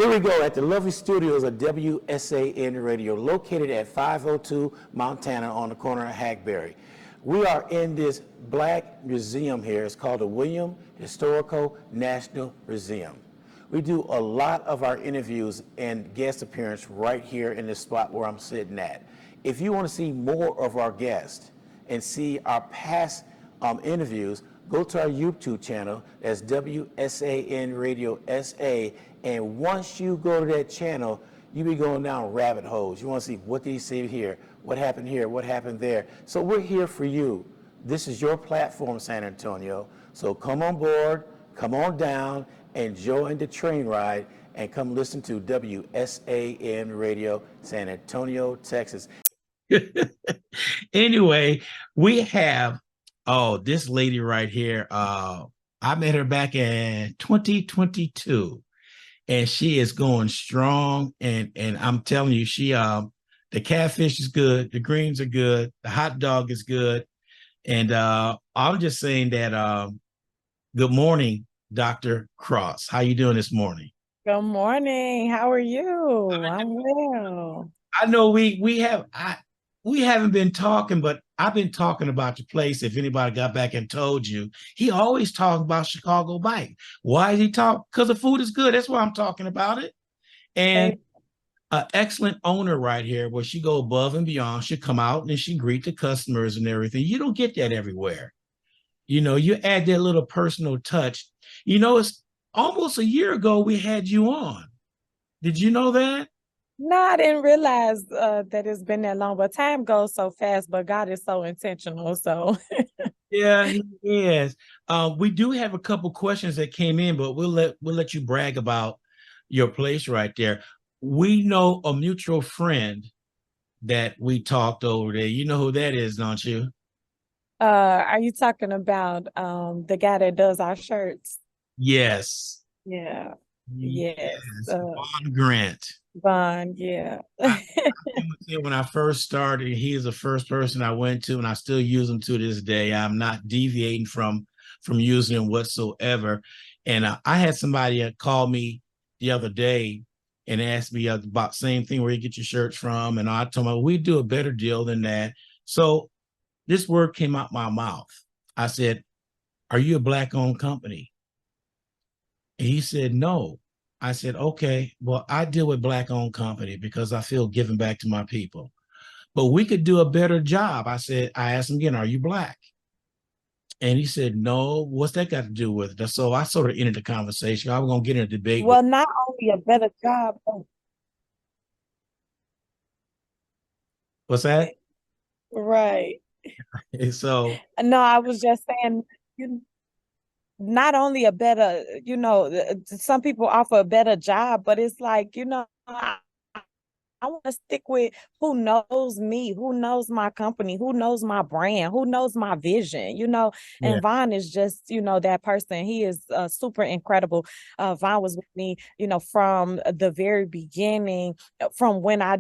Here we go at the lovely studios of WSAN Radio, located at 502 Montana on the corner of Hackberry. We are in this black museum here. It's called the William Historical National Museum. We do a lot of our interviews and guest appearance right here in this spot where I'm sitting at. If you want to see more of our guests and see our past interviews, go to our YouTube channel. That's WSAN Radio SA. And once you go to that channel, you be going down rabbit holes. You want to see what did he say here, what happened there. So we're here for you. This is your platform, San Antonio. So come on board, come on down, and join the train ride, and come listen to WSAN Radio, San Antonio, Texas. Anyway, we have, this lady right here. I met her back in 2022. And she is going strong, and I'm telling you, the catfish is good, the greens are good, the hot dog is good, and I'm just saying that good morning, Dr. Cross. How you doing this morning? Good morning. How are you? I'm well. I know we haven't been talking, but I've been talking about the place. If anybody got back and told you, he always talks about Chicago Bike. Why is he talk? Because the food is good. That's why I'm talking about it. And an excellent owner right here, where she go above and beyond. She come out and she greet the customers and everything. You don't get that everywhere. You know, you add that little personal touch. You know, it's almost a year ago we had you on. Did you know that? No, I didn't realize that it's been that long, but time goes so fast, but God is so intentional. So yeah, he is. We do have a couple questions that came in, but we'll let you brag about your place right there. We know a mutual friend that we talked over there. You know who that is, don't you? Are you talking about the guy that does our shirts? Yes. Yeah. Yes. Vaughn Grant. Vaughn, yeah. When I first started, he is the first person I went to, and I still use him to this day. I'm not deviating from using him whatsoever. And I had somebody call me the other day and asked me about the same thing, where you get your shirts from. And I told him, we do a better deal than that. So this word came out my mouth. I said, are you a Black-owned company? And he said, no. I said, okay, well, I deal with Black-owned company because I feel giving back to my people. But we could do a better job. I asked him again, are you Black? And he said, no. What's that got to do with it? So I sort of ended the conversation. I was going to get in a debate. Well, not only a better job. What's that? Right. So. No, I was just saying, not only a better, some people offer a better job, but it's like, I want to stick with who knows me, who knows my company, who knows my brand, who knows my vision, and Vaughn is just, that person. He is super incredible. Vaughn was with me, from the very beginning, from when I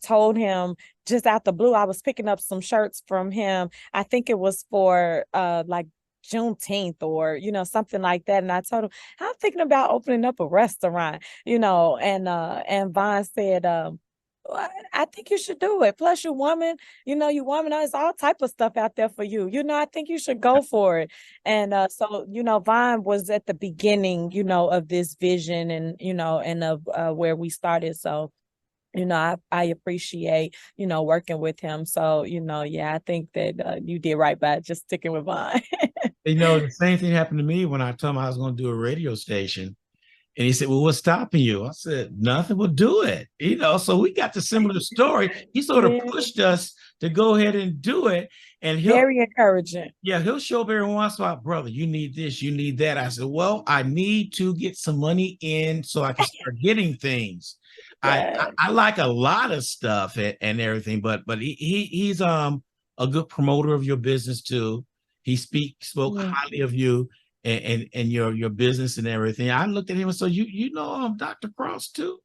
told him just out the blue, I was picking up some shirts from him. I think it was for like Juneteenth or, something like that. And I told him, I'm thinking about opening up a restaurant, and Vaughn said, I think you should do it. Plus, you're woman, there's all type of stuff out there for you. I think you should go for it. And so, Vaughn was at the beginning, of this vision and of where we started. So, I appreciate, working with him. So, I think that you did right by just sticking with Vaughn. The same thing happened to me when I told him I was going to do a radio station. And he said, well, what's stopping you? I said, nothing, will do it. So we got the similar story. He sort of pushed us to go ahead and do it. And very encouraging. Yeah, he'll show up every once in a while, brother, you need this, you need that. I said, well, I need to get some money in so I can start getting things. I like a lot of stuff and everything, but he's a good promoter of your business too. He spoke highly of you and your business and everything. I looked at him and said, you know Dr. Cross too?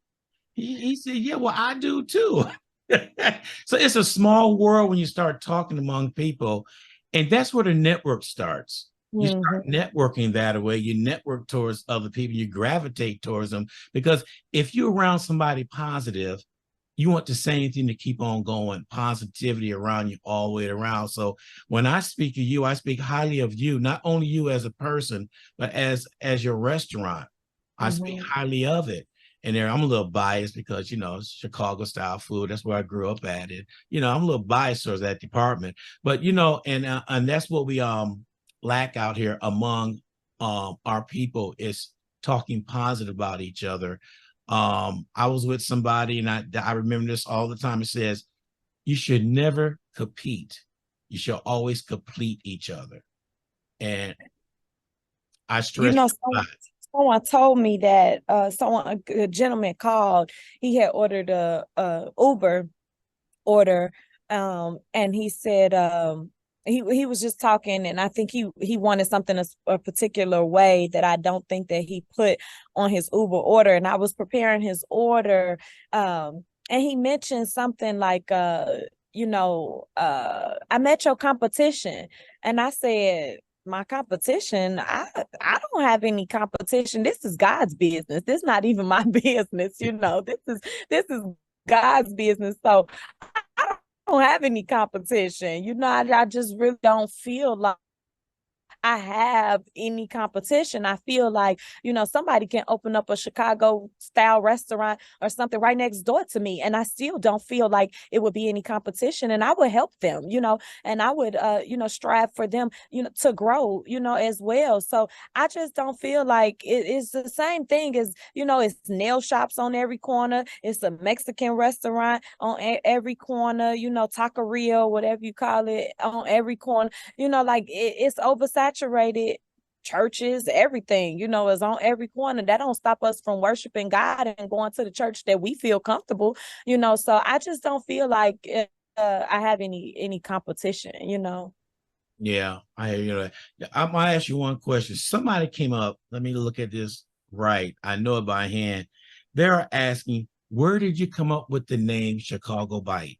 He said, yeah, well, I do too. So it's a small world when you start talking among people, and that's where the network starts. You start Mhm. networking that way. You network towards other people. You gravitate towards them because if you're around somebody positive, you want the same thing to keep on going, positivity around you all the way around. So when I speak of you, I speak highly of you, not only you as a person, but as your restaurant. I speak Mhm. highly of it. And there, I'm a little biased because it's Chicago style food. That's where I grew up at it. I'm a little biased towards that department. But and that's what we lack out here among our people is talking positive about each other. I was with somebody and I remember this all the time. It says, you should never compete. You should always complete each other. And I You stress know, that. someone told me that a gentleman called. He had ordered a Uber order, and he said he was just talking, and I think he wanted something a particular way that I don't think that he put on his Uber order, and I was preparing his order, and he mentioned something like I met your competition, and I said, my competition, I don't have any competition. This is God's business. This is not even my business. This is God's business. So I don't have any competition. I just really don't feel like I have any competition. I feel like, somebody can open up a Chicago style restaurant or something right next door to me. And I still don't feel like it would be any competition. And I would help them, and I would, strive for them, to grow, as well. So I just don't feel like it's the same thing as, it's nail shops on every corner. It's a Mexican restaurant on every corner, taqueria, whatever you call it, on every corner. It's oversaturated. Churches, everything, is on every corner. That don't stop us from worshiping God and going to the church that we feel comfortable. So I just don't feel like I have any competition. Yeah, I hear you. I'm gonna ask you one question. Somebody came up. Let me look at this right. I know it by hand. They're asking, where did you come up with the name Chicago Bite?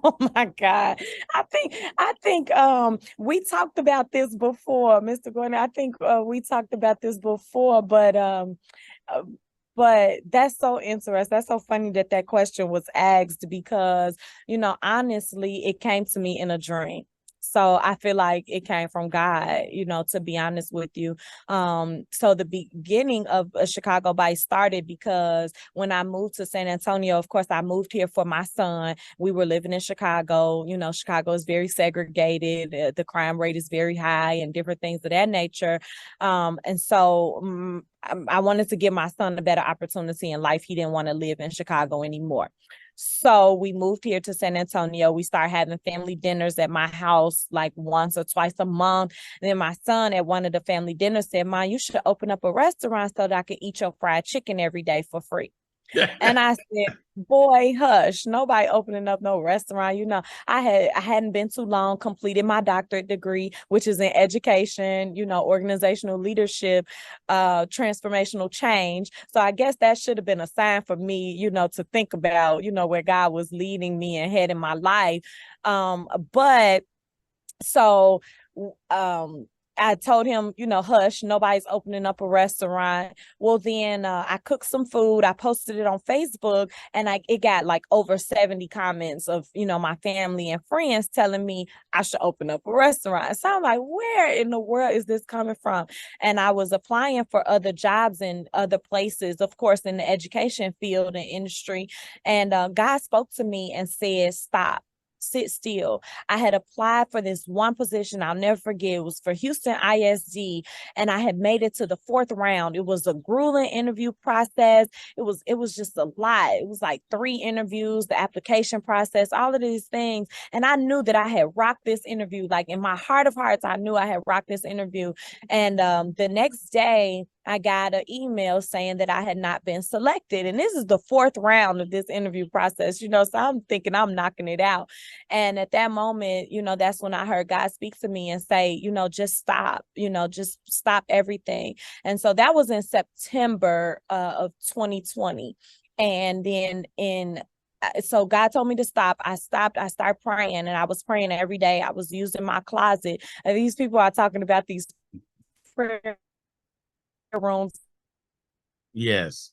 Oh my God. I think we talked about this before, Mr. Gordon. I think we talked about this before, uh, but that's so interesting. That's so funny that question was asked because, honestly, it came to me in a dream. So I feel like it came from God, to be honest with you. So the beginning of a Chicago Bite started because when I moved to San Antonio, of course, I moved here for my son. We were living in Chicago. Chicago is very segregated. The crime rate is very high and different things of that nature. And so I wanted to give my son a better opportunity in life. He didn't want to live in Chicago anymore. So we moved here to San Antonio. We started having family dinners at my house like once or twice a month. And then my son at one of the family dinners said, "Mom, you should open up a restaurant so that I can eat your fried chicken every day for free." And I said, "Boy, hush, nobody opening up no restaurant." I hadn't been too long, completed my doctorate degree, which is in education, organizational leadership, transformational change. So I guess that should have been a sign for me, to think about, where God was leading me and heading my life. But so I told him, hush, nobody's opening up a restaurant. Well, then I cooked some food. I posted it on Facebook, and it got like over 70 comments of, my family and friends telling me I should open up a restaurant. So I'm like, where in the world is this coming from? And I was applying for other jobs in other places, of course, in the education field and industry. And God spoke to me and said, stop. Sit still. I had applied for this one position I'll never forget. It was for Houston ISD, and I had made it to the fourth round. It was a grueling interview process. It was just a lot. It was like 3 interviews, the application process, all of these things. And I knew that I had rocked this interview. Like in my heart of hearts, I knew I had rocked this interview. And the next day, I got an email saying that I had not been selected. And this is the 4th round of this interview process, so I'm thinking I'm knocking it out. And at that moment, that's when I heard God speak to me and say, just stop, just stop everything. And so that was in September of 2020. And then in so God told me to stop. I stopped. I started praying, and I was praying every day. I was using my closet. And these people are talking about these prayer rooms, Yes.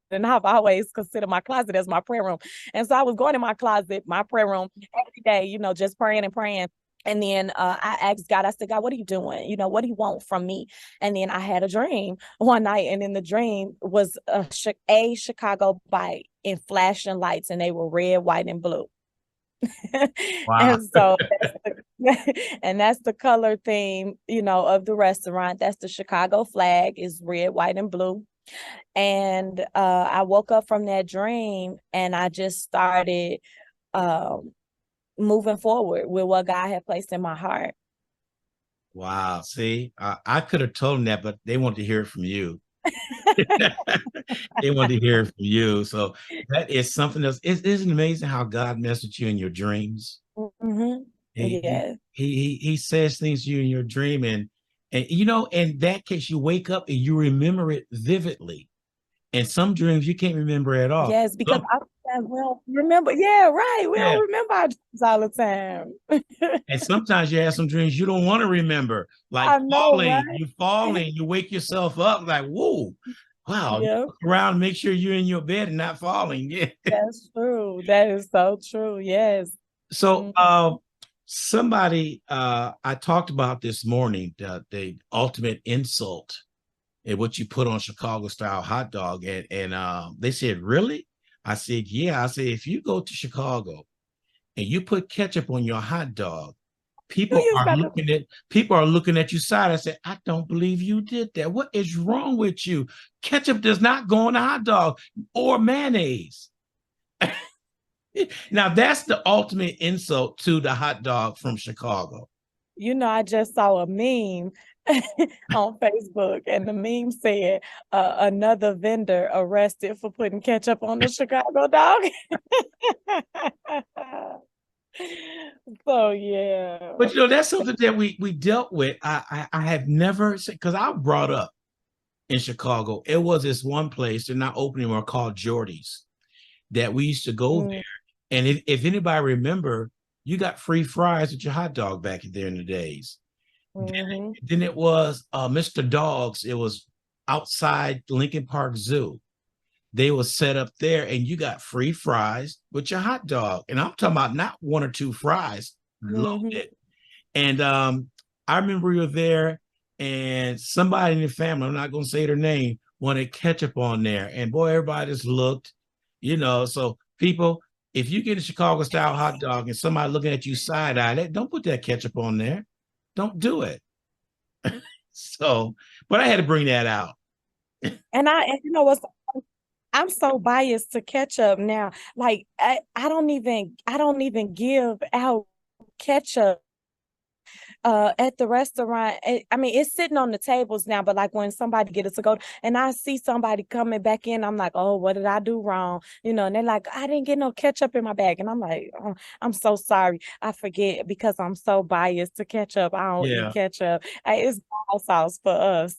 and I've always considered my closet as my prayer room. And so I was going in my closet, my prayer room, every day, just praying and praying. And then I asked God, I said, God, what are you doing? What do you want from me? And then I had a dream one night, and in the dream was a Chicago bike in flashing lights, and they were red, white, and blue. Wow. And so that's the color theme, of the restaurant. That's the Chicago flag, is red, white, and blue. And I woke up from that dream, and I just started moving forward with what God had placed in my heart. Wow. See, I could have told them that, but they want to hear it from you. They want to hear it from you. So that is something else. Isn't it amazing how God messaged you in your dreams? Mm-hmm. He, he Yeah. he says things to you in your dream, and in that case, you wake up and you remember it vividly. And some dreams you can't remember at all. Yes, because I well remember. Yeah, right. We Yeah. don't remember our dreams all the time. And sometimes you have some dreams you don't want to remember, like I know, right? you falling, you wake yourself up like, whoa, wow, Yeah, look around, make sure you're in your bed and not falling. Yeah. that's true. That is so true. Yes. So somebody I talked about this morning, the ultimate insult and what you put on Chicago style hot dog. And they said, really? I said, yeah. I said, if you go to Chicago and you put ketchup on your hot dog, people are looking at you side. I said, I don't believe you did that. What is wrong with you? Ketchup does not go on a hot dog or mayonnaise. Now that's the ultimate insult to the hot dog from Chicago. I just saw a meme on Facebook, and the meme said, another vendor arrested for putting ketchup on the Chicago dog. So yeah. But that's something that we dealt with. I have never said, because I brought up in Chicago, it was this one place, they're not opening anymore, called Jordy's, that we used to go there. And if anybody remember, you got free fries with your hot dog back there in the days. Then it was Mr. Dogs. It was outside Lincoln Park Zoo. They were set up there, and you got free fries with your hot dog. And I'm talking about not one or two fries, loaded. And I remember we were there, and somebody in the family, I'm not going to say their name, wanted ketchup on there. And boy, everybody just looked, So people, if you get a Chicago style hot dog and somebody looking at you side eye, don't put that ketchup on there. Don't do it. So, but I had to bring that out. And you know what's, I'm so biased to ketchup now. Like I don't even give out ketchup at the restaurant. I mean, it's sitting on the tables now, but like when somebody gets to go and I see somebody coming back in, I'm like, oh, what did I do wrong? And they're like, I didn't get no ketchup in my bag. And I'm like, oh, I'm so sorry. I forget because I'm so biased to ketchup. I don't eat ketchup. It's ball sauce for us,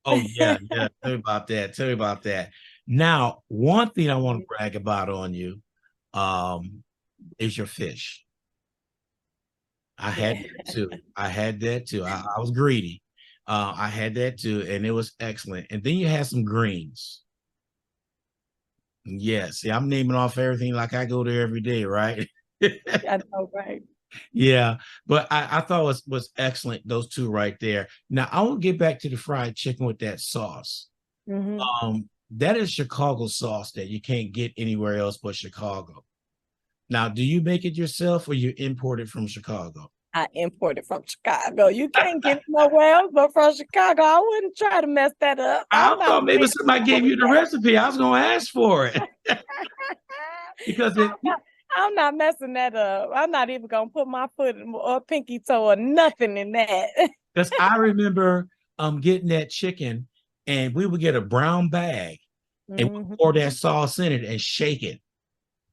Oh, yeah. Tell me about that. Now, one thing I want to brag about on you is your fish. I had that too. I was greedy. I had that too, and it was excellent. And then you had some greens. Yeah, see, I'm naming off everything like I go there every day, right? I know, right? Yeah, but I thought was excellent, those two right there. Now I want to get back to the fried chicken with that sauce. That is Chicago sauce that you can't get anywhere else but Chicago. Now, do you make it yourself or you import it from Chicago? I import it from Chicago. You can't get it nowhere else but from Chicago. I wouldn't try to mess that up. I thought maybe somebody gave you the recipe. I was going to ask for it. Because I'm not messing that up. I'm not even going to put my foot or pinky toe or nothing in that. Because I remember getting that chicken, and we would get a brown bag and we pour that sauce in it and shake it.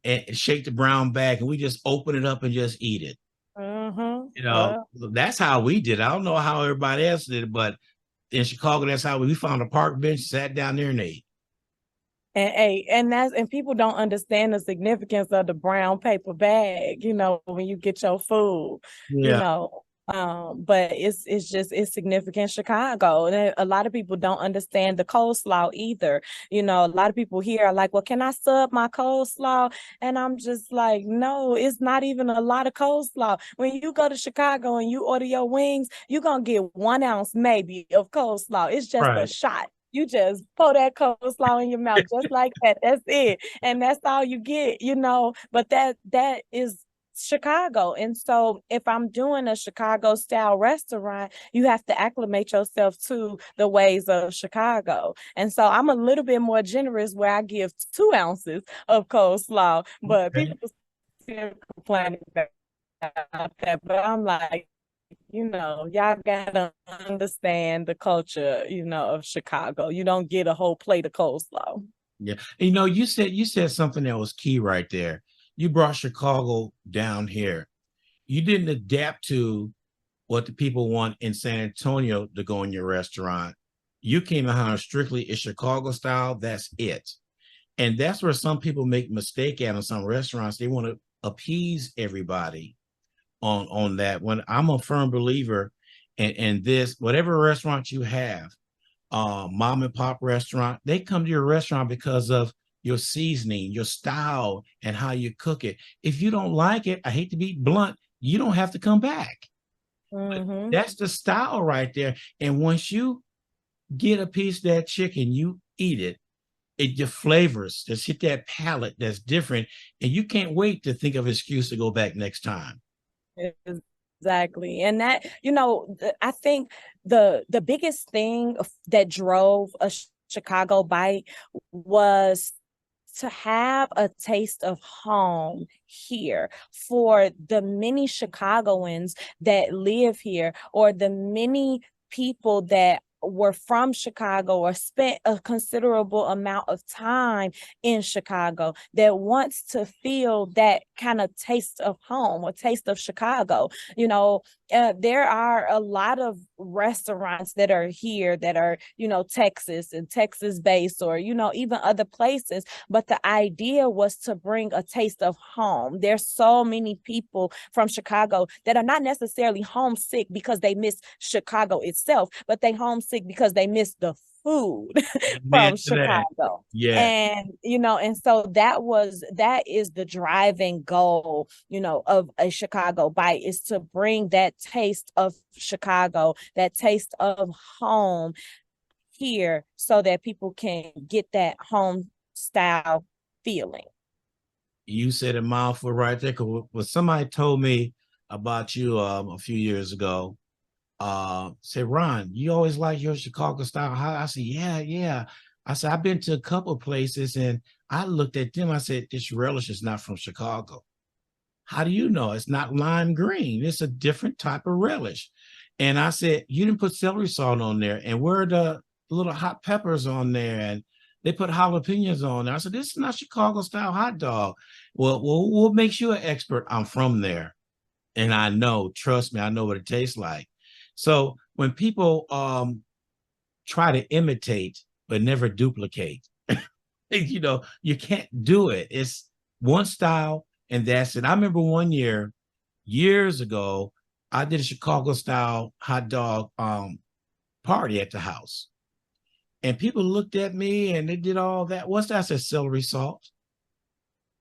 And shake the brown bag, and we just open it up and just eat it. That's how we did it. I don't know how everybody else did it, but in Chicago, that's how we found a park bench, sat down there and ate. And people don't understand the significance of the brown paper bag, when you get your food, you Yeah. know. But it's significant Chicago. And a lot of people don't understand the coleslaw either. A lot of people here are like, well, can I sub my coleslaw? And I'm just like, no, it's not even a lot of coleslaw. When you go to Chicago and you order your wings, you're gonna get 1 ounce maybe of coleslaw. It's just a Right. shot. You just pour that coleslaw in your mouth just like that. That's it. And that's all you get. But that is Chicago. And so if I'm doing a Chicago style restaurant, you have to acclimate yourself to the ways of Chicago. And so I'm a little bit more generous where I give 2 ounces of coleslaw, but Okay. people still complaining about that. But I'm like, y'all gotta understand the culture, of Chicago. You don't get a whole plate of coleslaw. Yeah. You said something that was key right there. You brought Chicago down here. You didn't adapt to what the people want in San Antonio to go in your restaurant. You came out strictly a Chicago style. That's it. And that's where some people make mistake at in some restaurants. They want to appease everybody on that. When I'm a firm believer in this, whatever restaurant you have, mom and pop restaurant, they come to your restaurant because of your seasoning, your style, and how you cook it. If you don't like it, I hate to be blunt, you don't have to come back. But Mm-hmm. that's the style right there. And once you get a piece of that chicken, you eat it. It just flavors, just hit that palate that's different. And you can't wait to think of an excuse to go back next time. Exactly. And that, I think the biggest thing that drove a Chicago bite was to have a taste of home here for the many Chicagoans that live here, or the many people that were from Chicago or spent a considerable amount of time in Chicago, that wants to feel that kind of taste of home or taste of Chicago. There are a lot of restaurants that are here that are, Texas and Texas based, or, even other places. But the idea was to bring a taste of home. There's so many people from Chicago that are not necessarily homesick because they miss Chicago itself, but they homesick because they miss the food Amen from to that. Chicago. Yeah. And so that is the driving goal, of a Chicago bite, is to bring that taste of Chicago, that taste of home here, so that people can get that home style feeling. You said a mouthful right there. When somebody told me about you a few years ago, said, Ron, you always like your Chicago style. I said, yeah. I said, I've been to a couple of places and I looked at them. I said, this relish is not from Chicago. How do you know? It's not lime green. It's a different type of relish. And I said, you didn't put celery salt on there. And where are the little hot peppers on there? And they put jalapenos on there. I said, this is not Chicago style hot dog. Well, what makes you an expert? I'm from there. And I know, trust me, I know what it tastes like. So when people try to imitate but never duplicate, you can't do it. It's one style and that's it. I remember one year, years ago, I did a Chicago style hot dog party at the house. And people looked at me and they did all that. What's that? I said, celery salt.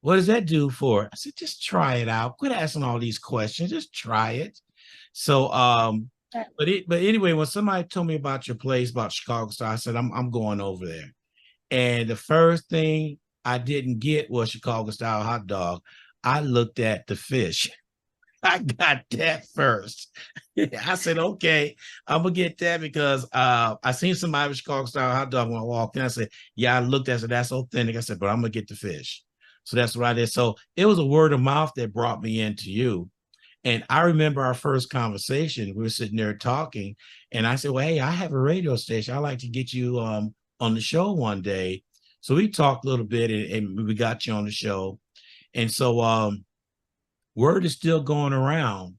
What does that do for it? I said, just try it out. Quit asking all these questions. Just try it. So but anyway, when somebody told me about your place, about Chicago style, I said, I'm going over there. And the first thing I didn't get was Chicago style hot dog. I looked at the fish. I got that first. I said, okay, I'm gonna get that because I seen somebody with Chicago style hot dog when I walked in. I said, yeah, I looked at it, that's authentic. I said, but I'm gonna get the fish. So that's what I did. So it was a word of mouth that brought me into you. And I remember our first conversation. We were sitting there talking, and I said, well, hey, I have a radio station. I'd like to get you on the show one day. So we talked a little bit and we got you on the show. And so word is still going around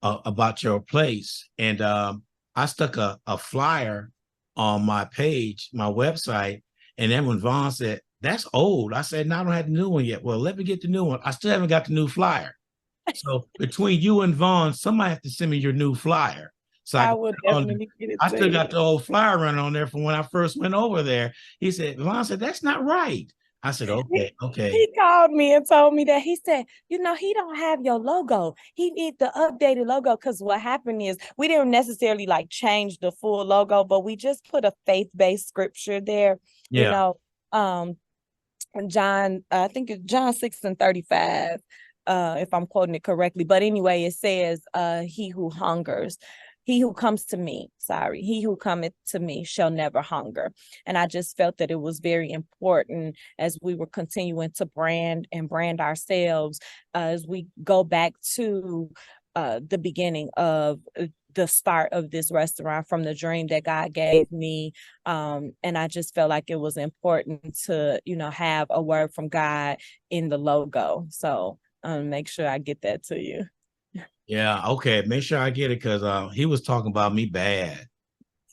about your place. And I stuck a flyer on my page, my website. And then when Vaughn said, That's old. I said, no, I don't have the new one yet. Well, let me get the new one. I still haven't got the new flyer. So between you and Vaughn, somebody have to send me your new flyer. So I I can will put it on. definitely get it I to still got you. the old flyer running on there from when I first went over there. He said, Vaughn said, that's not right. I said, okay, okay. He called me and told me that he said, he don't have your logo. He need the updated logo. Because what happened is we didn't necessarily like change the full logo, but we just put a faith-based scripture there. You Yeah. know, um, John, I think it's John 6:35, if I'm quoting it correctly. But anyway, it says, he who comes to me, he who cometh to me shall never hunger. And I just felt that it was very important as we were continuing to brand ourselves, as we go back to the beginning of the start of this restaurant, from the dream that God gave me. And I just felt like it was important to, have a word from God in the logo. So make sure I get that to you. Yeah. Okay. Make sure I get it because he was talking about me bad.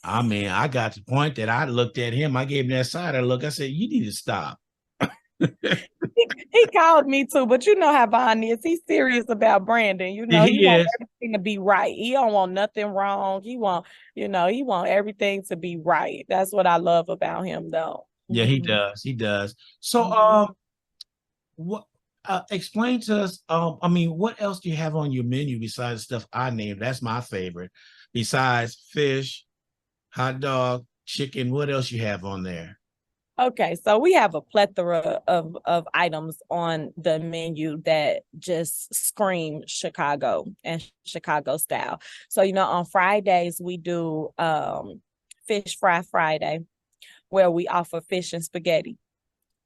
I mean, I got to the point that I looked at him. I gave him that side eye look. I said, you need to stop. He called me too, but you know how Vaughn is. He's serious about branding. He He wants is. everything to be right. He don't want nothing wrong. He want everything to be right. That's what I love about him, though. Yeah, he Mhm. does. He does. So, Mhm. what? Explain to us. I mean, what else do you have on your menu besides stuff I named? That's my favorite. Besides fish, hot dog, chicken, what else you have on there? Okay, so we have a plethora of items on the menu that just scream Chicago and Chicago style. So, on Fridays we do fish fry Friday, where we offer fish and spaghetti.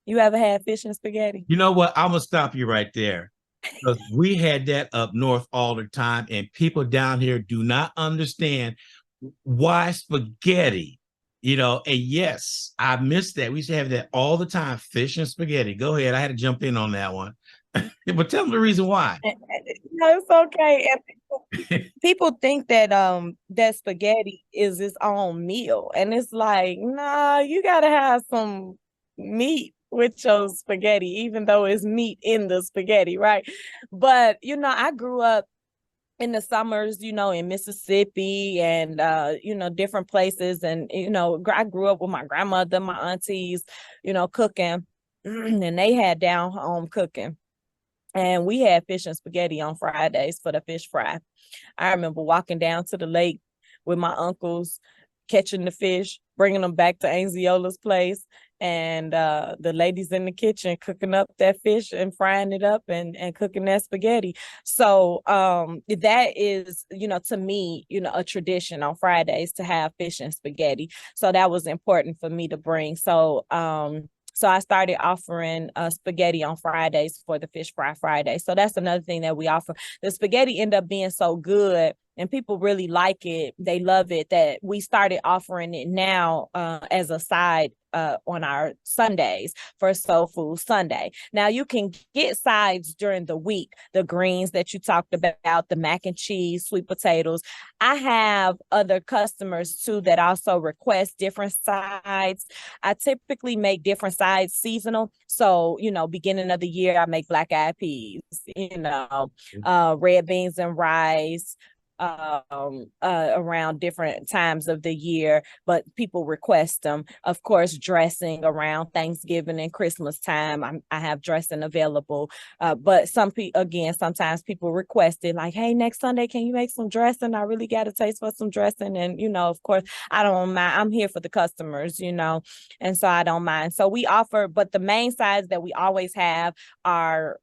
You ever had fish and spaghetti? You know what? I'm gonna stop you right there. Because we had that up north all the time, and people down here do not understand why spaghetti. And yes, I missed that. We used to have that all the time, fish and spaghetti. Go ahead. I had to jump in on that one. But tell them the reason why. No, it's okay. And people think that that spaghetti is its own meal, and it's like, nah, you gotta have some meat with your spaghetti, even though it's meat in the spaghetti, right? But I grew up in the summers, in Mississippi and different places, and I grew up with my grandmother, my aunties, cooking, and they had down home cooking. And we had fish and spaghetti on Fridays for the fish fry. I remember walking down to the lake with my uncles, catching the fish, bringing them back to Anziola's place, and the ladies in the kitchen cooking up that fish and frying it up and cooking that spaghetti. So that is, to me, a tradition on Fridays to have fish and spaghetti. So that was important for me to bring. So I started offering spaghetti on Fridays for the Fish Fry Friday. So that's another thing that we offer. The spaghetti ended up being so good and people really like it. They love it that we started offering it now as a side on our Sundays for Soul Food Sunday. Now you can get sides during the week, the greens that you talked about, the mac and cheese, sweet potatoes. I have other customers too that also request different sides. I typically make different sides seasonal. So, beginning of the year, I make black eyed peas, red beans and rice, around different times of the year, but people request them. Of course, dressing around Thanksgiving and Christmas time, I have dressing available. But sometimes people request it, like, hey, next Sunday, can you make some dressing? I really got a taste for some dressing. And, of course, I don't mind. I'm here for the customers, and so I don't mind. So we offer, but the main sides that we always have are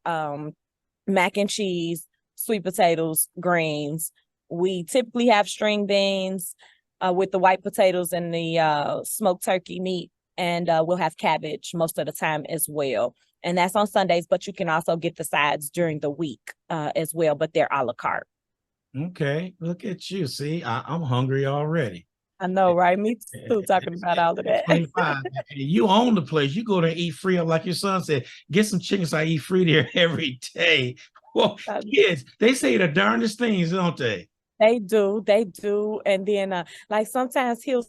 mac and cheese, sweet potatoes, greens. We typically have string beans with the white potatoes and the smoked turkey meat, and we'll have cabbage most of the time as well. And that's on Sundays, but you can also get the sides during the week as well, but they're a la carte. Okay, look at you. See, I'm hungry already. I know, right? Me too, talking about all of that. 25. You own the place. You go there and eat free. Like your son said, get some chicken so I eat free there every day. Well, kids, they say the darndest things, don't they? They do. And then like sometimes he'll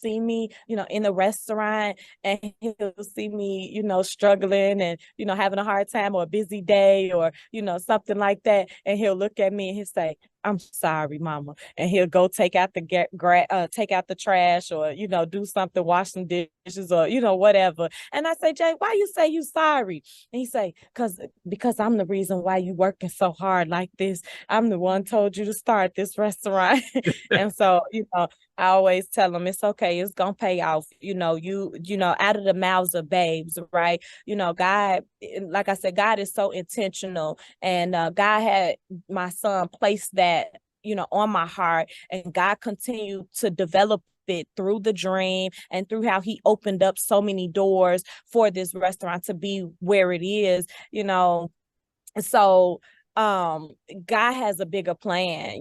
see me, in the restaurant, and he'll see me, struggling and, having a hard time or a busy day or, something like that. And he'll look at me and he'll say, "I'm sorry, mama." And he'll go take out take out the trash or, do something, wash some dishes or, whatever. And I say, "Jay, why you say you sorry?" And he say, because I'm the reason why you working so hard like this. I'm the one told you to start this restaurant." And so, I always tell them it's okay. It's gonna pay off. Out of the mouths of babes, right? God, like I said, God is so intentional, and God had my son place that, on my heart, and God continued to develop it through the dream and through how he opened up so many doors for this restaurant to be where it is. So God has a bigger plan.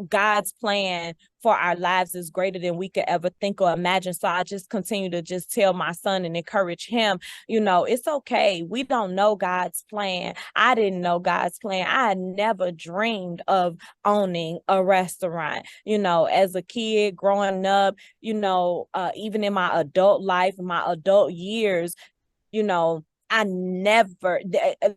God's plan for our lives is greater than we could ever think or imagine. So I just continue to just tell my son and encourage him, it's okay. We don't know God's plan. I didn't know God's plan. I had never dreamed of owning a restaurant. As a kid growing up, even in my adult life, my adult years, I never,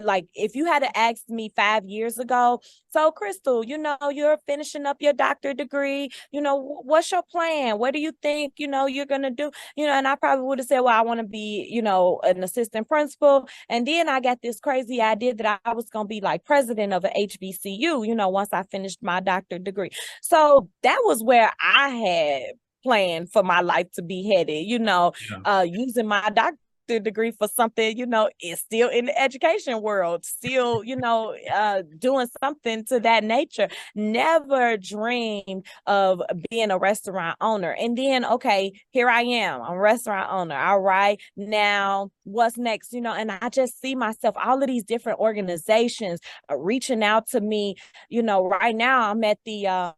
like, if you had to ask me 5 years ago, "So Crystal, you're finishing up your doctorate degree, what's your plan? What do you think, you're going to do?" And I probably would have said, "Well, I want to be, an assistant principal." And then I got this crazy idea that I was going to be like president of an HBCU, once I finished my doctorate degree. So that was where I had planned for my life to be headed, using my doctorate degree for something, is still in the education world, still, doing something to that nature. Never dreamed of being a restaurant owner. And then, okay, here I am, I'm a restaurant owner. All right, now what's next? And I just see myself, all of these different organizations reaching out to me. Right now I'm at the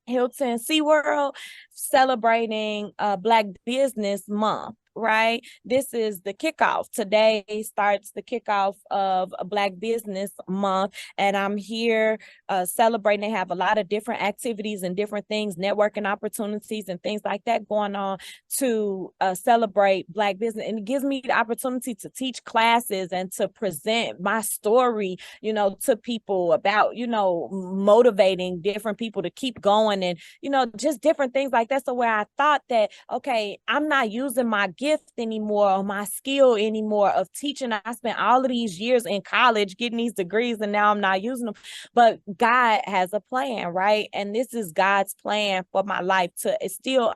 Hilton SeaWorld, celebrating Black Business Month, right? This is the kickoff. Today starts the kickoff of Black Business Month, and I'm here celebrating. They have a lot of different activities and different things, networking opportunities and things like that going on to celebrate Black business. And it gives me the opportunity to teach classes and to present my story, to people about, motivating different people to keep going and, just different things like that. So where I thought that, okay, I'm not using my gift anymore or my skill anymore of teaching. I spent all of these years in college getting these degrees and now I'm not using them. But God has a plan, right? And this is God's plan for my life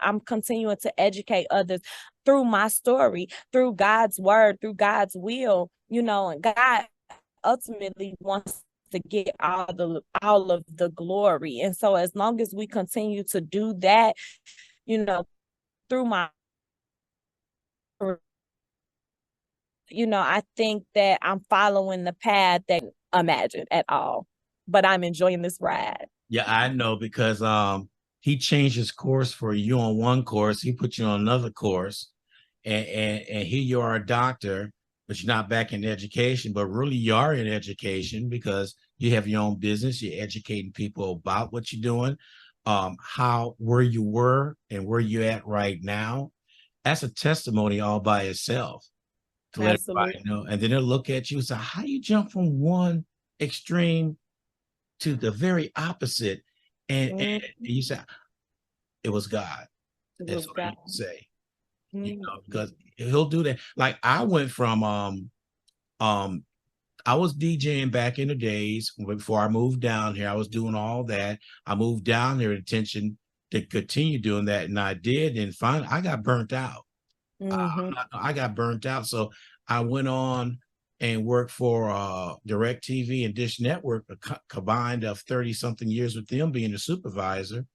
I'm continuing to educate others through my story, through God's word, through God's will, and God ultimately wants to get all of the glory. And so as long as we continue to do that, through my, I think that I'm following the path that I imagined at all, but I'm enjoying this ride. Yeah, I know, because he changed his course for you on one course, he put you on another course, and here you are, a doctor, but you're not back in education, but really you are in education because you have your own business, you're educating people about what you're doing, where you were and where you're at right now. That's a testimony all by itself to let everybody know. And then they'll look at you and say, "How do you jump from one extreme to the very opposite?" And you say, "It was God." That's what I say. Because he'll do that. Like I went from I was DJing back in the days before I moved down here. I was doing all that. I moved down here with intention to continue doing that, and I did. And finally, I got burnt out. I got burnt out, so I went on and worked for DirecTV and Dish Network, a combined of 30-something years with them being a supervisor.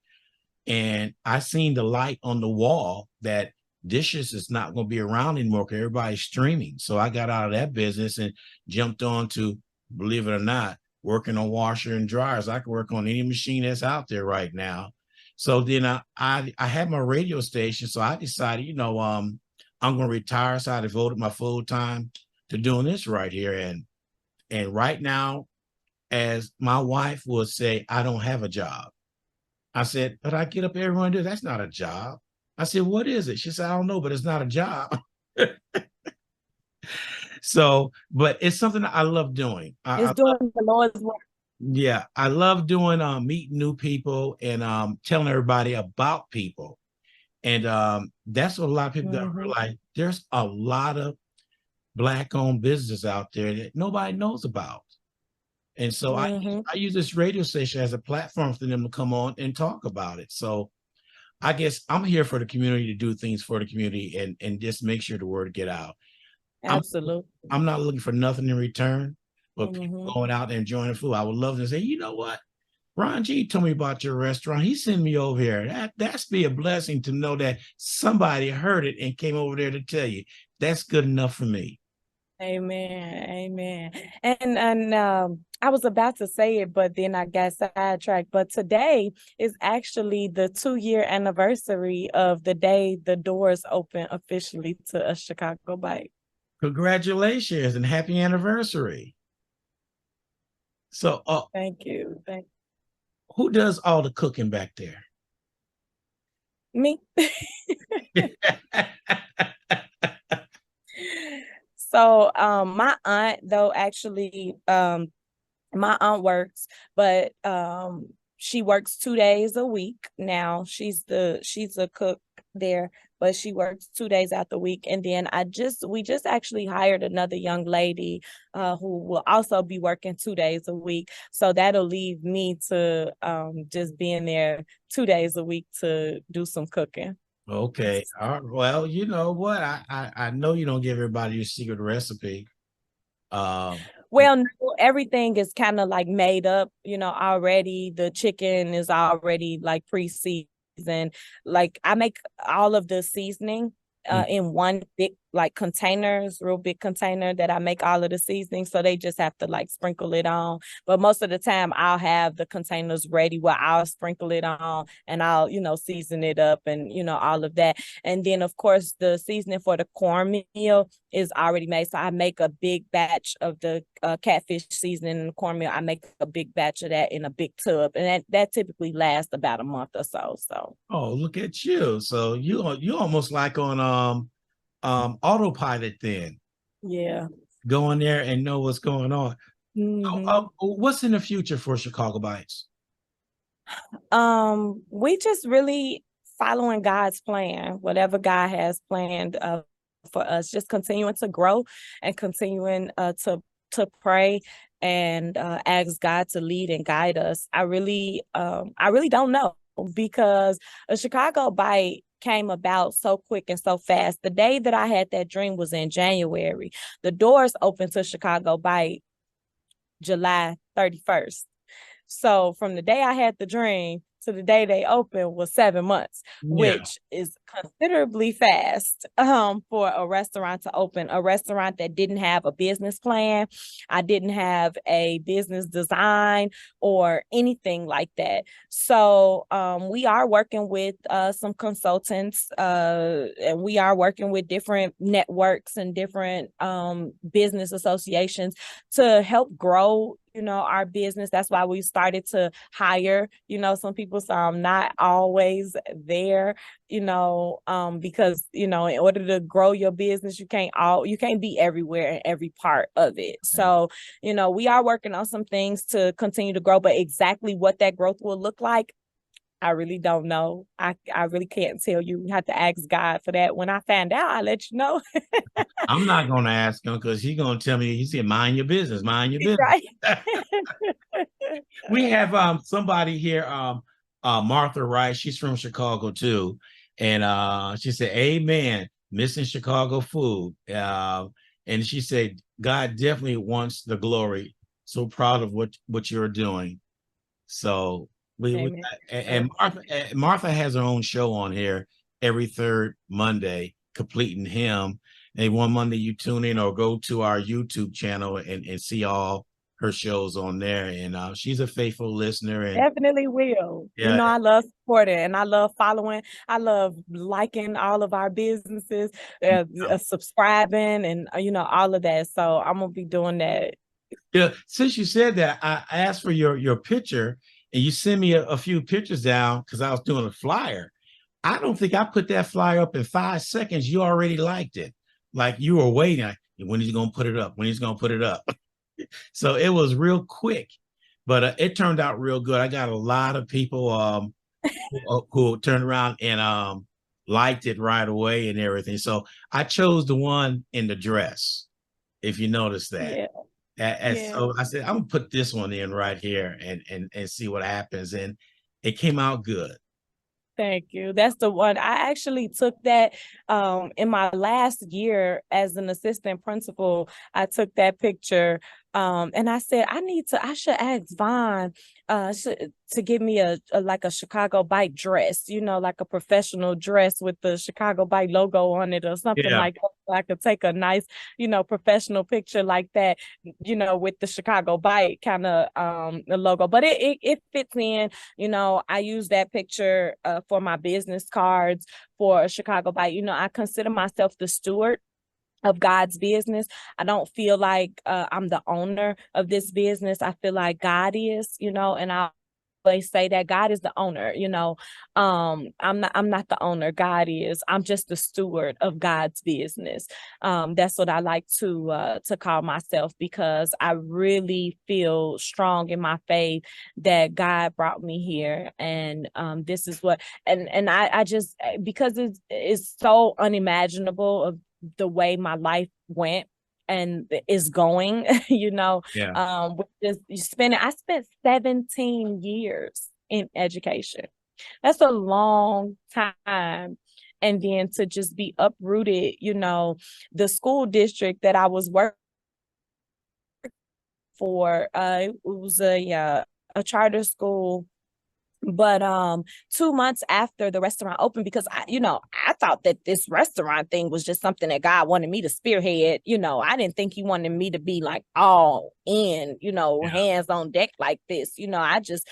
And I seen the light on the wall that dishes is not going to be around anymore because everybody's streaming. So I got out of that business and jumped on to, believe it or not, working on washer and dryers. I can work on any machine that's out there right now. So then I had my radio station. So I decided, I'm going to retire. So I devoted my full time to doing this right here. And right now, as my wife would say, I don't have a job. I said, but I get up every morning and do that's not a job. I said, what is it? She said, I don't know, but it's not a job. So, but it's something that I love doing. It's doing the Lord's work. Yeah, I love doing meeting new people and telling everybody about people. And that's what a lot of people don't realize. There's a lot of Black-owned businesses out there that nobody knows about. And so I use this radio station as a platform for them to come on and talk about it. So I guess I'm here for the community to do things for the community and just make sure the word get out. Absolutely. I'm not looking for nothing in return, but people going out and enjoying the food. I would love to say, you know what? Ron G told me about your restaurant. He sent me over here. That's be a blessing to know that somebody heard it and came over there to tell you. That's good enough for me. Amen. Amen. And I was about to say it, but then I got sidetracked. But today is actually the 2-year anniversary of the day the doors open officially to a Chicago Bite. Congratulations and happy anniversary. So thank you. Who does all the cooking back there? Me. So my aunt, though, actually my aunt works, but she works 2 days a week now. She's a cook there, but she works 2 days out the week. And then we just actually hired another young lady who will also be working 2 days a week. So that'll leave me to just being there 2 days a week to do some cooking. Okay. All right. Well, you know what? I know you don't give everybody your secret recipe. Well, no, everything is kind of like made up, already. The chicken is already like pre-seasoned. Like I make all of the seasoning in one big like containers, real big container that I make all of the seasoning. So they just have to like sprinkle it on. But most of the time I'll have the containers ready where I'll sprinkle it on and I'll, season it up and, all of that. And then of course the seasoning for the cornmeal is already made. So I make a big batch of the catfish seasoning and cornmeal. I make a big batch of that in a big tub. And that typically lasts about a month or so. Oh, look at you. So you almost like on autopilot then. Yeah. Go in there and know what's going on. What's in the future for Chicago Bites? We just really following God's plan, whatever God has planned for us, just continuing to grow and continuing to pray and ask God to lead and guide us. I really don't know, because a Chicago Bite came about so quick and so fast. The day that I had that dream was in January. The doors opened to Chicago Bite July 31st. So from the day I had the dream to the day they opened was 7 months, which is considerably fast for a restaurant to open, a restaurant that didn't have a business plan. I didn't have a business design or anything like that. So we are working with some consultants and we are working with different networks and different business associations to help grow our business. That's why we started to hire, some people. So I'm not always there, because, in order to grow your business, you can't be everywhere in every part of it. So, we are working on some things to continue to grow, but exactly what that growth will look like, I really don't know. I really can't tell you. We have to ask God for that. When I find out, I'll let you know. I'm not going to ask him because he's going to tell me, he said, mind your business, mind your business. Right. We have somebody here, Martha Wright. She's from Chicago too. And she said, amen, missing Chicago food. And she said, God definitely wants the glory. So proud of what you're doing. So Martha has her own show on here every third Monday, Completing Him. And one Monday you tune in or go to our YouTube channel and see all her shows on there. And she's a faithful listener. And definitely will. Yeah. I love supporting and I love following. I love liking all of our businesses, subscribing and, all of that. So I'm going to be doing that. Yeah. Since you said that, I asked for your picture. and you send me a few pictures down because I was doing a flyer. I don't think I put that flyer up in 5 seconds. You already liked it. Like you were waiting. Like, when he's going to put it up? When he's going to put it up? So it was real quick, but it turned out real good. I got a lot of people who turned around and liked it right away and everything. So I chose the one in the dress, if you notice that. Yeah, And yeah. so I said, I'm gonna put this one in right here and see what happens. And it came out good. Thank you. That's the one. I actually took that in my last year as an assistant principal. I took that picture and I said, I should ask Vaughn to give me a like a Chicago Bite dress, you know, like a professional dress with the Chicago Bite logo on it or something Yeah. like that. So I could take a nice, you know, professional picture like that, you know, with the Chicago Bite kind of logo. But it fits in. You know, I use that picture for my business cards for Chicago Bite. You know, I consider myself the steward of God's business. I don't feel like I'm the owner of this business. I feel like God is, you know, and I always say that God is the owner, you know. I'm not the owner. God is. I'm just the steward of God's business. That's what I like to call myself, because I really feel strong in my faith that God brought me here, and this is what and I just, because it's so unimaginable of the way my life went and is going, you know, Yeah. with this I spent 17 years in education. That's a long time. And then to just be uprooted, you know, the school district that I was working for, it was a charter school. But 2 months after the restaurant opened, because I thought that this restaurant thing was just something that God wanted me to spearhead. You know, I didn't think he wanted me to be like all in, you know, Yeah. hands on deck like this. You know, I just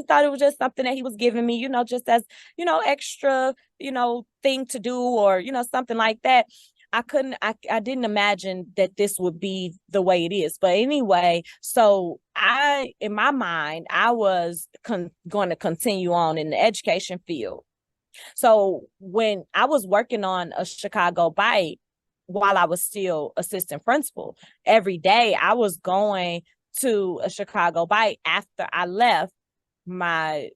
thought it was just something that he was giving me, you know, just as, you know, extra, you know, thing to do, or, you know, something like that. I didn't imagine that this would be the way it is. But anyway, so in my mind, I was going to continue on in the education field. So when I was working on a Chicago Bite while I was still assistant principal, every day I was going to a Chicago Bite after I left my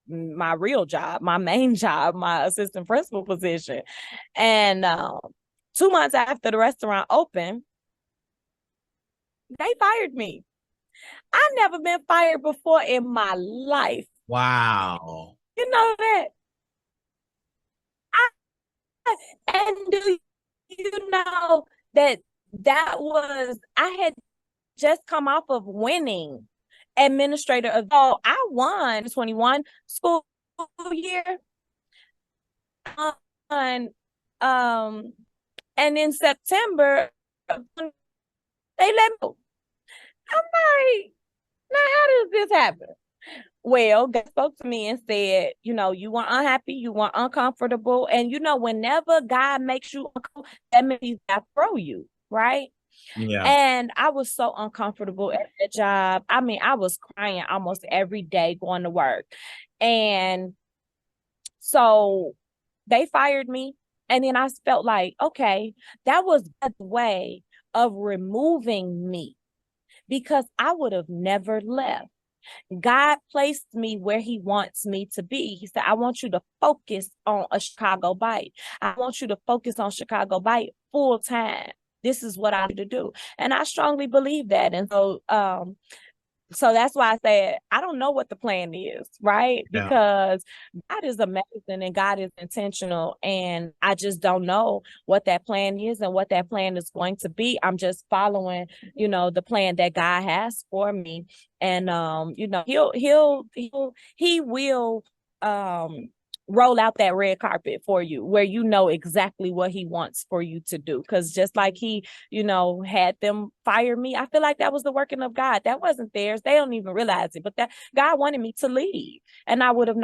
real job, my main job, my assistant principal position. And 2 months after the restaurant opened, they fired me. I've never been fired before in my life. Wow. You know that? And do you know that I had just come off of winning administrator of, oh, I won 21 school year. And and in September, they let me go. I'm like, now how does this happen? Well, God spoke to me and said, you know, you were unhappy, you were uncomfortable. And, you know, whenever God makes you uncomfortable, that means God throw you, right? Yeah. And I was so uncomfortable at that job. I mean, I was crying almost every day going to work. And so they fired me. And then I felt like, okay, that was God's way of removing me, because I would have never left. God placed me where he wants me to be. He said, I want you to focus on a Chicago Bite. I want you to focus on Chicago Bite full time. This is what I need to do. And I strongly believe that. And so that's why I said, I don't know what the plan is, right? Yeah. Because God is amazing and God is intentional. And I just don't know what that plan is and what that plan is going to be. I'm just following, you know, the plan that God has for me. And you know, he will roll out that red carpet for you, where you know exactly what he wants for you to do. Because just like he, you know, had them fire me, I feel like that was the working of God. That wasn't theirs. They don't even realize it, but that God wanted me to leave, and I would have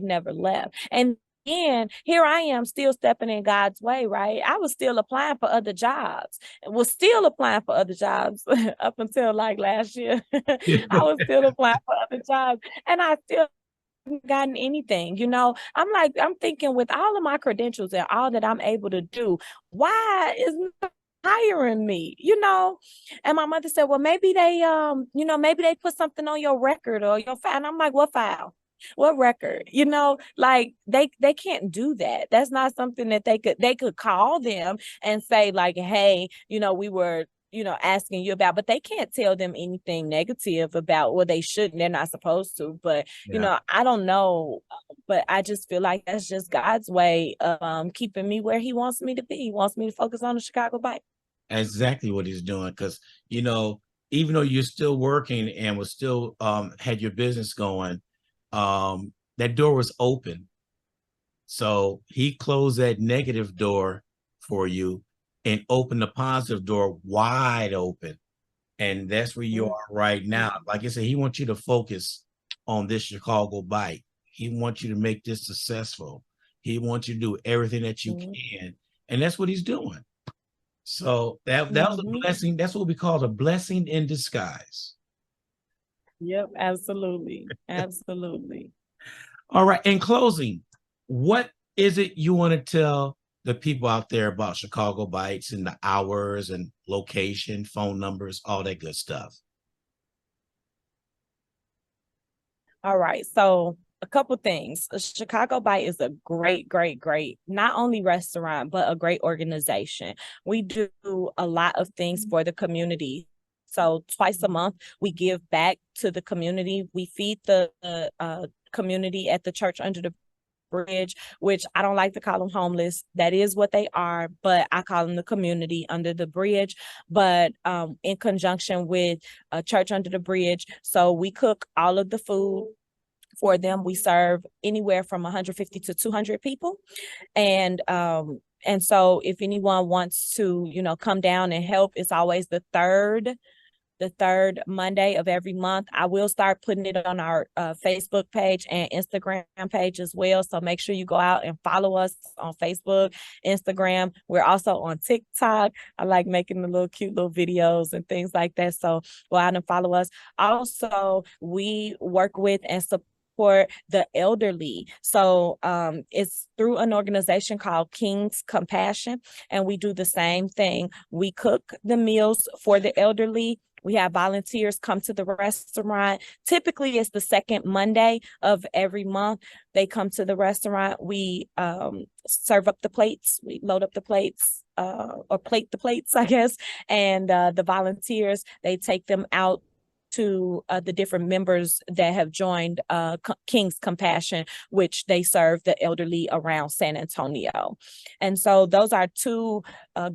never left. And again, here I am still stepping in God's way, right? I was still applying for other jobs, was still applying for other jobs up until like last year. I was still applying for other jobs, and I still haven't gotten anything. I'm like, I'm thinking, with all of my credentials and all that I'm able to do, why is not hiring me? And my mother said, well, maybe maybe they put something on your record or your file. And I'm like, what file? What record? Like they can't do that. That's not something that they could call them and say, like, hey, we were asking you about, but they can't tell them anything negative about, well, they shouldn't, they're not supposed to. But Yeah, I don't know, but I just feel like that's just God's way of keeping me where he wants me to be. He wants me to focus on the Chicago Bite. exactly what he's doing. Because, even though you're still working and was still had your business going, that door was open. So he closed that negative door for you and opened the positive door wide open. And that's where you Mhm. are right now. Like I said, he wants you to focus on this Chicago Bite. He wants you to make this successful. He wants you to do everything that you Mhm. can. And that's what he's doing. So that was a Mhm. blessing. That's what we call a blessing in disguise. Yep, absolutely. Absolutely. All right. In closing, what is it you want to tell the people out there about Chicago Bites and the hours and location, phone numbers, all that good stuff? All right. So a couple things. Chicago Bite is a great, great, great, not only restaurant, but a great organization. We do a lot of things for the community. So twice a month, we give back to the community. We feed the community at the church under the bridge, which I don't like to call them homeless. That is what they are, but I call them the community under the bridge. But in conjunction with a church under the bridge, so we cook all of the food for them. We serve anywhere from 150 to 200 people, and so if anyone wants to, come down and help, it's always the third Monday of every month. I will start putting it on our Facebook page and Instagram page as well. So make sure you go out and follow us on Facebook, Instagram. We're also on TikTok. I like making the little cute little videos and things like that. So go out and follow us. Also, we work with and support the elderly. So it's through an organization called King's Compassion, and we do the same thing. We cook the meals for the elderly. We have volunteers come to the restaurant. Typically, it's the second Monday of every month. They come to the restaurant. We serve up the plates. We load up the plates, or plate the plates, I guess. And the volunteers, they take them out to the different members that have joined King's Compassion, which they serve the elderly around San Antonio. And so those are two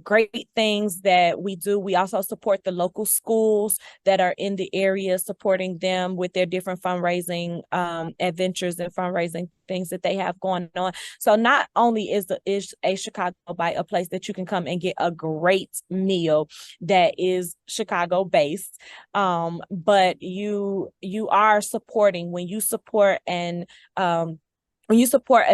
great things that we do. We also support the local schools that are in the area, supporting them with their different fundraising adventures and fundraising things that they have going on. So not only is a Chicago Bite a place that you can come and get a great meal that is Chicago based, but you are supporting when you support a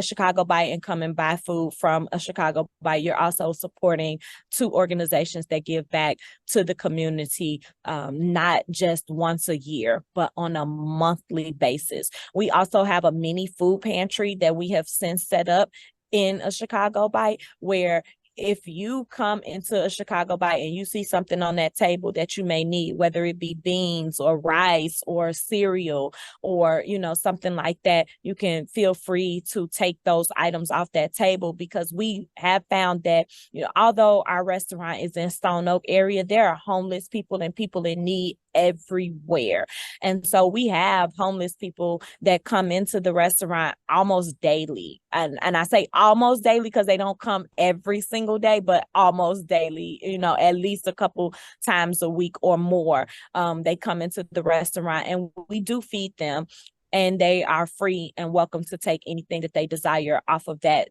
Chicago Bite and come and buy food from a Chicago Bite, you're also supporting two organizations that give back to the community, not just once a year, but on a monthly basis. We also have a mini food pantry that we have since set up in a Chicago Bite, where if you come into a Chicago Bite and you see something on that table that you may need, whether it be beans or rice or cereal or, something like that, you can feel free to take those items off that table, because we have found that, although our restaurant is in Stone Oak area, there are homeless people and people in need everywhere. And so we have homeless people that come into the restaurant almost daily. And I say almost daily because they don't come every single day, but almost daily, at least a couple times a week or more. They come into the restaurant and we do feed them. And they are free and welcome to take anything that they desire off of that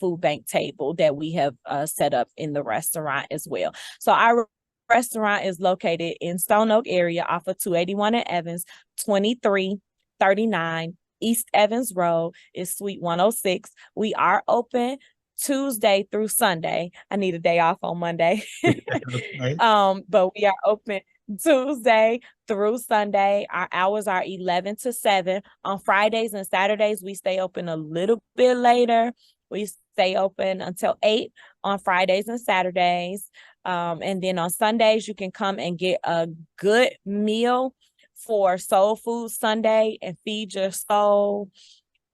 food bank table that we have set up in the restaurant as well. So our restaurant is located in Stone Oak area off of 281 and Evans, 2339 East Evans Road is Suite 106. We are open Tuesday through Sunday. I need a day off on Monday. Right. But we are open Tuesday through Sunday. Our hours are 11 to 7. On Fridays and Saturdays, we stay open a little bit later. We stay open until 8 on Fridays and Saturdays. And then on Sundays, you can come and get a good meal for Soul Food Sunday and feed your soul.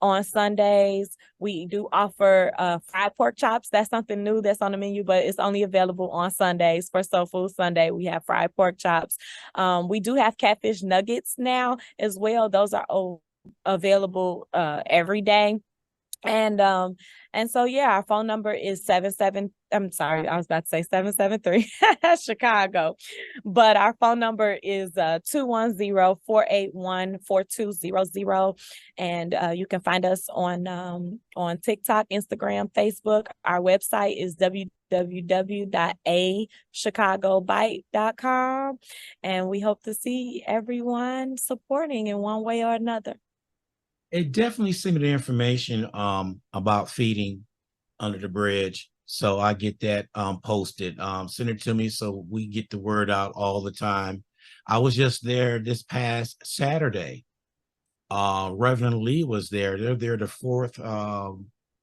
On Sundays, we do offer fried pork chops. That's something new that's on the menu, but it's only available on Sundays. For Soul Food Sunday, we have fried pork chops. We do have catfish nuggets now as well. Those are available every day. And so yeah, our phone number is 773 Chicago, but our phone number is 210-481-4200. And you can find us on TikTok, Instagram, Facebook. Our website is www.achicagobite.com, and we hope to see everyone supporting in one way or another. It definitely sent me the information about feeding under the bridge. So I get that posted. Send it to me so we get the word out all the time. I was just there this past Saturday. Reverend Lee was there. They're there the fourth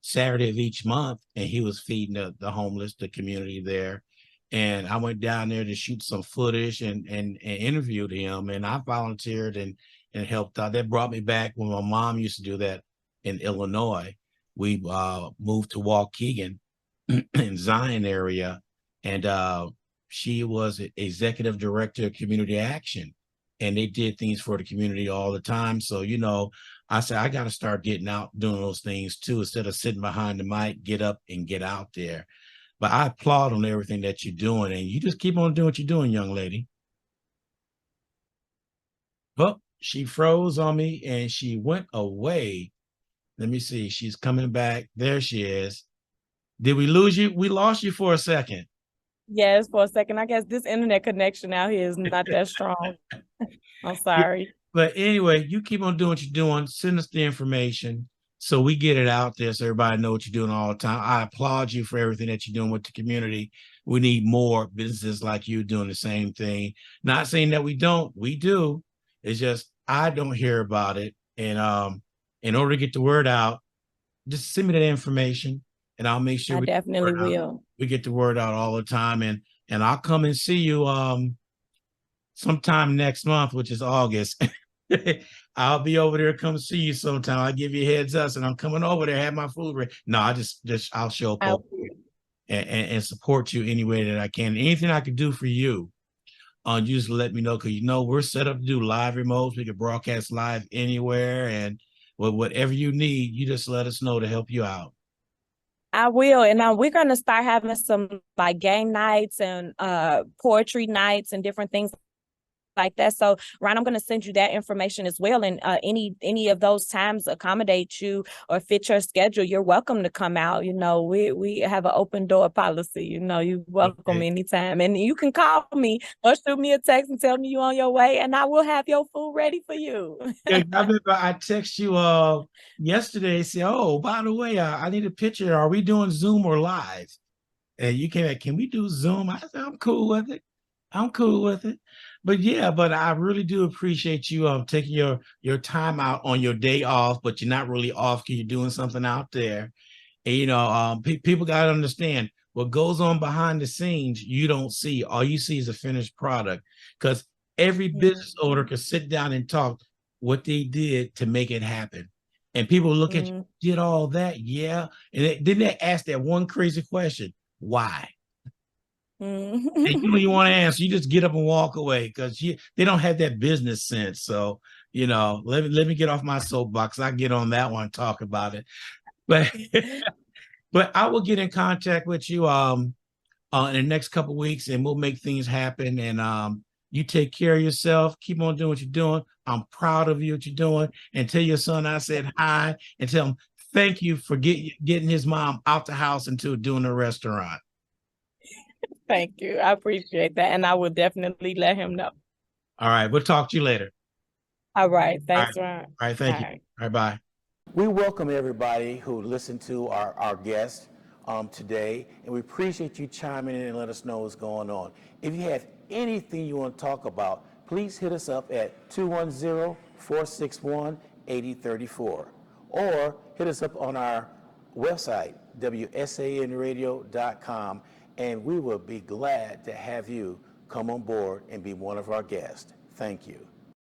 Saturday of each month, and he was feeding the homeless, the community there. And I went down there to shoot some footage and interviewed him, and I volunteered and helped out. That brought me back when my mom used to do that in Illinois. We moved to Waukegan in Zion area, and she was executive director of community action, and they did things for the community all the time. So, you know, I said, I got to start getting out, doing those things too, instead of sitting behind the mic, get up and get out there. But I applaud on everything that you're doing, and you just keep on doing what you're doing, young lady. Well, she froze on me and she went away. Let me see. She's coming back. There she is. Did we lose you? We lost you for a second. Yes, for a second. I guess this internet connection out here is not that strong. I'm sorry. But anyway, you keep on doing what you're doing. Send us the information so we get it out there so everybody knows what you're doing all the time. I applaud you for everything that you're doing with the community. We need more businesses like you doing the same thing. Not saying that we don't. We do. It's just I don't hear about it. And in order to get the word out, just send me that information and I'll make sure I definitely will. We get the word out all the time. And I'll come and see you sometime next month, which is August. I'll be over there, come see you sometime. I'll give you a heads up and I'm coming over there, have my food ready. No, I'll show up over and support you any way that I can. Anything I can do for you. You just let me know, because you know we're set up to do live remotes. We can broadcast live anywhere, and whatever you need, you just let us know to help you out. I will, and we're going to start having some like game nights and poetry nights and different things like that. So, Ron, I'm going to send you that information as well. And any of those times accommodate you or fit your schedule, you're welcome to come out. You know, we have an open door policy. You know, you're welcome anytime. And you can call me or shoot me a text and tell me you're on your way, and I will have your food ready for you. Yeah, I remember I text you yesterday, say, oh, by the way, I need a picture. Are we doing Zoom or live? And you came back, can we do Zoom? I said, I'm cool with it. But yeah, but I really do appreciate you taking your time out on your day off, but you're not really off because you're doing something out there. And you know, people got to understand what goes on behind the scenes. You don't see. All you see is a finished product, because every business owner can sit down and talk what they did to make it happen. And people look at you, did all that, yeah. And then they ask that one crazy question: why? And you don't even want to answer. You just get up and walk away because they don't have that business sense. So, you know, let me get off my soapbox. I get on that one and talk about it. But but I will get in contact with you in the next couple of weeks, and we'll make things happen. And you take care of yourself. Keep on doing what you're doing. I'm proud of you, what you're doing. And tell your son I said hi, and tell him thank you for getting his mom out the house into doing a restaurant. Thank you. I appreciate that. And I will definitely let him know. All right. We'll talk to you later. All right. All Thanks, right. Ron. All right. Thank you. All right. All right. Bye. We welcome everybody who listened to our guest today, and we appreciate you chiming in and let us know what's going on. If you have anything you want to talk about, please hit us up at 210-461-8034, or hit us up on our website, wsanradio.com, and we will be glad to have you come on board and be one of our guests. Thank you.